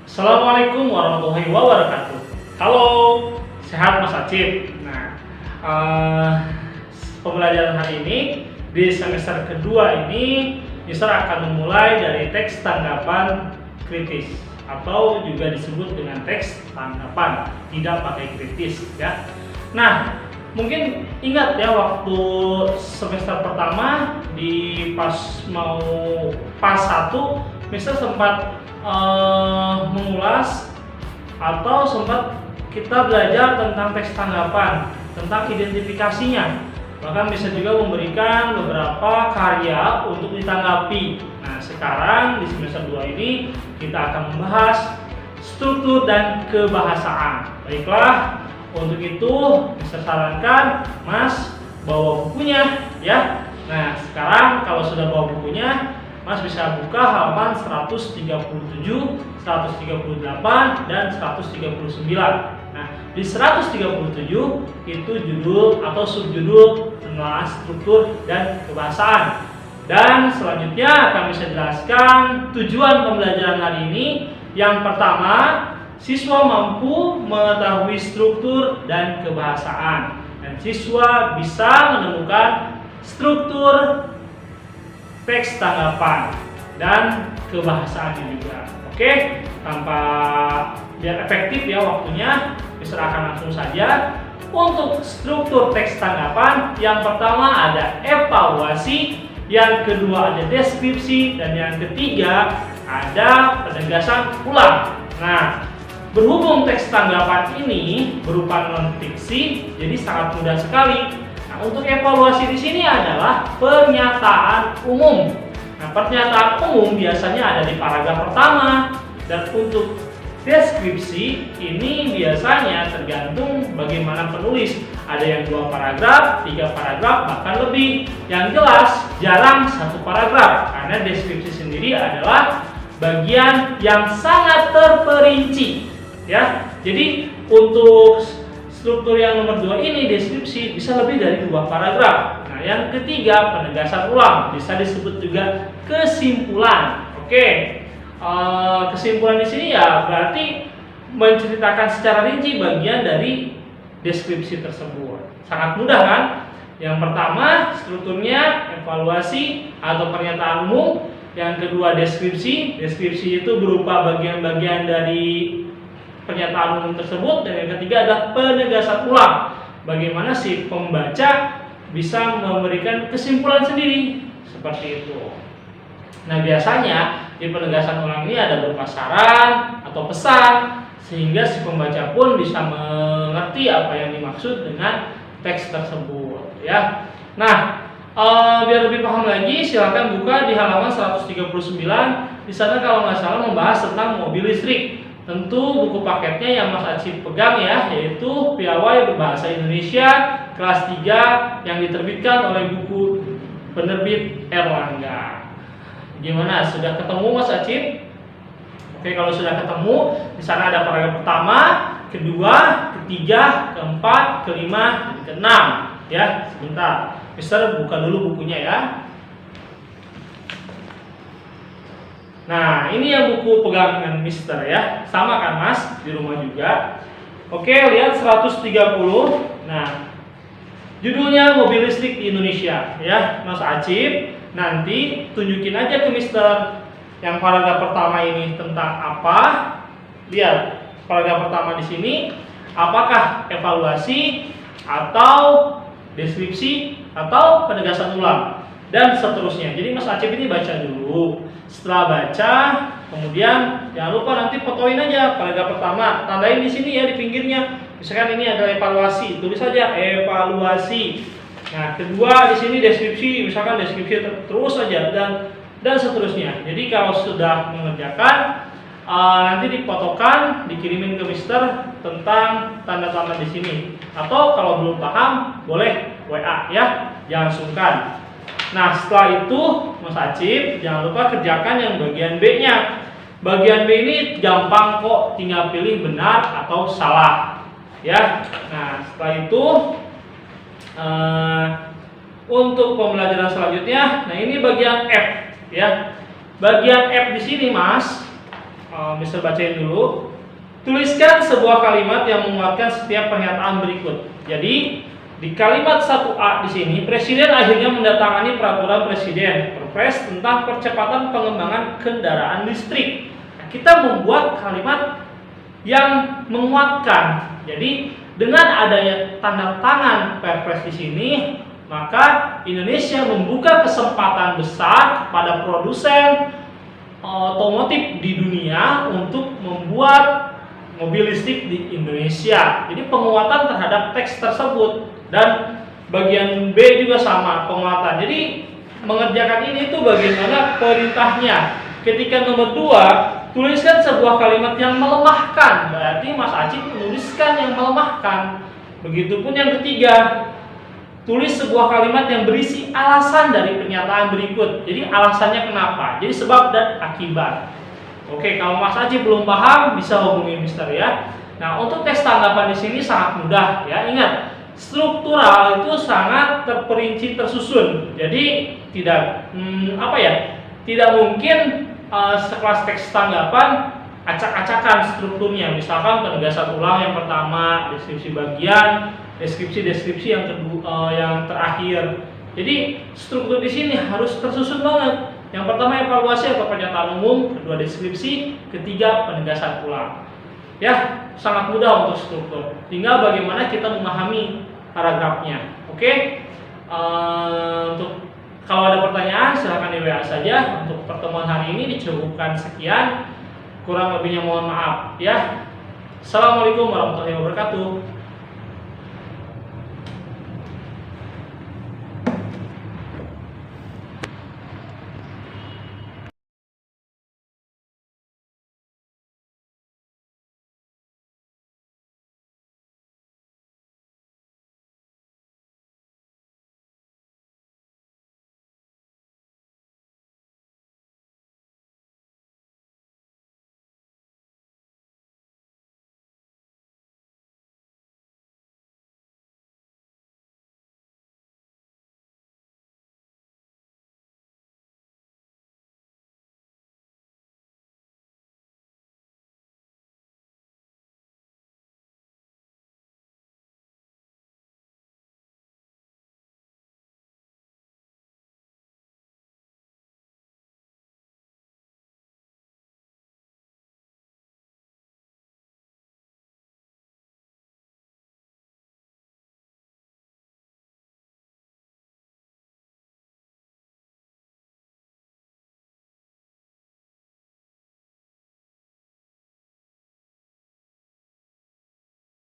Assalamualaikum warahmatullahi wabarakatuh. Halo, sehat Mas Acip. Nah, pembelajaran hari ini di semester kedua ini, Mister akan memulai dari teks tanggapan kritis atau juga disebut dengan teks tanggapan tidak pakai kritis, ya. Nah, mungkin ingat ya waktu semester pertama di pas 1, Mister sempat mengulas atau sempat kita belajar tentang teks tanggapan, tentang identifikasinya. Bahkan bisa juga memberikan beberapa karya untuk ditanggapi. Nah, sekarang di semester 2 ini kita akan membahas struktur dan kebahasaan. Baiklah, untuk itu bisa sarankan Mas bawa bukunya ya. Nah, sekarang kalau sudah bawa bukunya, Mas bisa buka halaman 137, 138, dan 139. Nah, di 137 itu judul atau subjudul tentang struktur dan kebahasaan. Dan selanjutnya akan bisa jelaskan tujuan pembelajaran hari ini. Yang pertama, siswa mampu mengetahui struktur dan kebahasaan. Dan siswa bisa menemukan struktur teks tanggapan dan kebahasaannya juga. Oke, tanpa biar efektif ya waktunya, Mister akan langsung saja. Untuk struktur teks tanggapan, yang pertama ada evaluasi, yang kedua ada deskripsi, dan yang ketiga ada penegasan ulang. Nah, berhubung teks tanggapan ini berupa non-fiksi, jadi sangat mudah sekali. Untuk evaluasi di sini adalah pernyataan umum. Nah, pernyataan umum biasanya ada di paragraf pertama, dan untuk deskripsi ini biasanya tergantung bagaimana penulis. Ada yang 2 paragraf, 3 paragraf, bahkan lebih. Yang jelas jarang 1 paragraf, karena deskripsi sendiri adalah bagian yang sangat terperinci. Ya, jadi untuk struktur yang nomor 2 ini, deskripsi, bisa lebih dari 2 paragraf. Nah, yang ketiga penegasan ulang, bisa disebut juga kesimpulan. Oke, kesimpulan di sini ya berarti menceritakan secara rinci bagian dari deskripsi tersebut. Sangat mudah kan? Yang pertama strukturnya evaluasi atau pernyataan umum. Yang kedua deskripsi. Deskripsi itu berupa bagian-bagian dari pernyataan umum tersebut, dan yang ketiga adalah penegasan ulang. Bagaimana si pembaca bisa memberikan kesimpulan sendiri seperti itu. Nah, biasanya di penegasan ulang ini ada berupa saran atau pesan, sehingga si pembaca pun bisa mengerti apa yang dimaksud dengan teks tersebut ya. Nah, biar lebih paham lagi, silakan buka di halaman 139. Di sana kalau nggak salah membahas tentang mobil listrik. Tentu buku paketnya yang Mas Acip pegang ya, yaitu Piawai Berbahasa Indonesia kelas 3 yang diterbitkan oleh buku penerbit Erlangga. Gimana? Sudah ketemu Mas Acip? Oke, kalau sudah ketemu, di sana ada paragraf pertama, kedua, ketiga, keempat, kelima, dan keenam. Ya, sebentar. Mister buka dulu bukunya ya. Nah, ini yang buku pegangan Mister ya. Sama kan Mas, di rumah juga. Oke, lihat 130. Nah, judulnya mobil listrik di Indonesia ya. Mas Acip nanti tunjukin aja ke Mister yang paragraf pertama ini tentang apa. Lihat, paragraf pertama di sini apakah evaluasi atau deskripsi atau penegasan ulang dan seterusnya. Jadi Mas Acip ini baca dulu. Setelah baca, kemudian jangan lupa nanti fotoin aja paragraf pertama, tandain di sini ya di pinggirnya. Misalkan ini adalah evaluasi, tulis saja evaluasi. Nah, kedua di sini deskripsi, misalkan deskripsi terus saja dan seterusnya. Jadi kalau sudah mengerjakan, nanti difotokan, dikirimin ke Mister tentang tanda-tanda di sini. Atau kalau belum paham, boleh WA ya, jangan sungkan. Nah, setelah itu Mas Acip jangan lupa kerjakan yang bagian B-nya. Bagian B ini gampang kok, tinggal pilih benar atau salah. Ya. Nah, setelah itu untuk pembelajaran selanjutnya, nah ini bagian F ya. Bagian F di sini Mas, Mister bacain dulu. Tuliskan sebuah kalimat yang menguatkan setiap pernyataan berikut. Jadi di kalimat 1A di sini, Presiden akhirnya mendatangani peraturan Presiden Perpres tentang percepatan pengembangan kendaraan listrik. Nah, kita membuat kalimat yang menguatkan. Jadi dengan adanya tanda tangan Perpres di sini, maka Indonesia membuka kesempatan besar kepada produsen otomotif di dunia untuk membuat mobil listrik di Indonesia. Jadi penguatan terhadap teks tersebut, dan bagian B juga sama, penguatan. Jadi mengerjakan ini tuh bagaimana perintahnya. Ketika nomor 2, tuliskan sebuah kalimat yang melemahkan. Berarti Mas Aci menuliskan yang melemahkan. Begitupun yang ketiga, tulis sebuah kalimat yang berisi alasan dari pernyataan berikut. Jadi alasannya kenapa? Jadi sebab dan akibat. Oke, kalau Mas Aji belum paham bisa hubungi Mister ya. Nah, untuk tes tanggapan di sini sangat mudah ya. Ingat, struktural itu sangat terperinci, tersusun. Jadi tidak tidak mungkin sekelas teks tanggapan acak-acakan strukturnya. Misalkan penegasan ulang yang pertama, deskripsi bagian, deskripsi yang kedua, yang terakhir. Jadi struktur di sini harus tersusun banget. Yang pertama evaluasi atau pernyataan umum, kedua deskripsi, ketiga penegasan ulang. Ya, sangat mudah untuk struktur. Tinggal bagaimana kita memahami paragrafnya. Oke. Untuk kalau ada pertanyaan silahkan di WA saja. Untuk pertemuan hari ini dicukupkan sekian. Kurang lebihnya mohon maaf ya. Assalamualaikum warahmatullahi wabarakatuh.